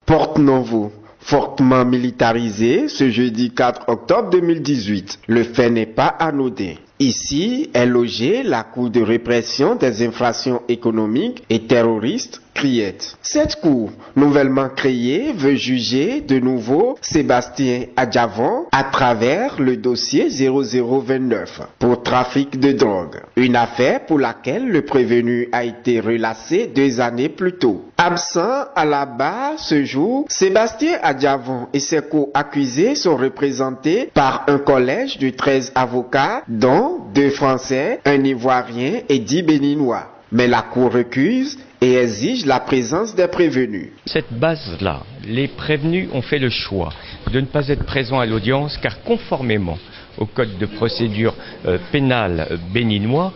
Porte-Novo, fortement militarisé ce jeudi 4 octobre 2018. Le fait n'est pas anodin. Ici est logée la Cour de répression des infractions économiques et terroristes, CRIET. Cette cour, nouvellement créée, veut juger de nouveau Sébastien Adjavon à travers le dossier 0029 pour trafic de drogue. Une affaire pour laquelle le prévenu a été relâché 2 années plus tôt. Absent à la barre ce jour, Sébastien Adjavon et ses co-accusés sont représentés par un collège de 13 avocats, dont 2 Français, un Ivoirien et 10 Béninois. Mais la Cour recuse et exige la présence des prévenus. Cette base-là, les prévenus ont fait le choix de ne pas être présents à l'audience car conformément au code de procédure pénale béninois,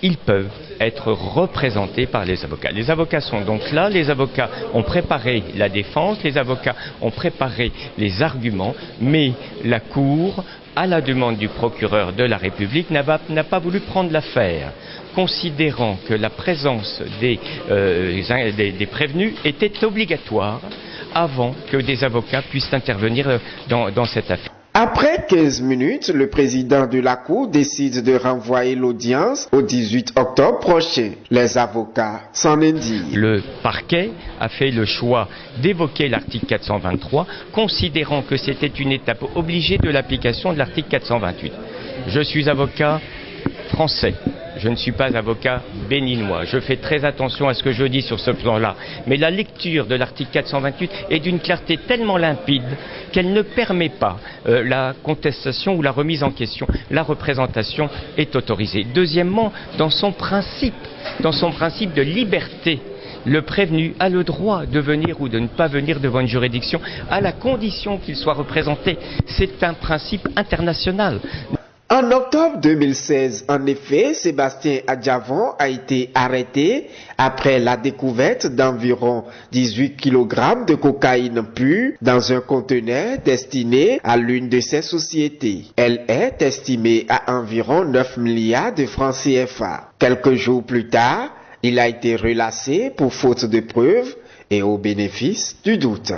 ils peuvent être représentés par les avocats. Les avocats sont donc là, les avocats ont préparé la défense, les avocats ont préparé les arguments, mais la Cour, à la demande du procureur de la République, n'a pas voulu prendre l'affaire, considérant que la présence des prévenus était obligatoire avant que des avocats puissent intervenir dans cette affaire. Après 15 minutes, le président de la Cour décide de renvoyer l'audience au 18 octobre prochain. Les avocats s'en indignent. Le parquet a fait le choix d'évoquer l'article 423, considérant que c'était une étape obligée de l'application de l'article 428. Je suis avocat français. Je ne suis pas avocat béninois. Je fais très attention à ce que je dis sur ce plan-là. Mais la lecture de l'article 428 est d'une clarté tellement limpide qu'elle ne permet pas la contestation ou la remise en question. La représentation est autorisée. Deuxièmement, dans son principe de liberté, le prévenu a le droit de venir ou de ne pas venir devant une juridiction à la condition qu'il soit représenté. C'est un principe international. En octobre 2016, en effet, Sébastien Adjavon a été arrêté après la découverte d'environ 18 kg de cocaïne pure dans un conteneur destiné à l'une de ses sociétés. Elle est estimée à environ 9 milliards de francs CFA. Quelques jours plus tard, il a été relâché pour faute de preuves et au bénéfice du doute.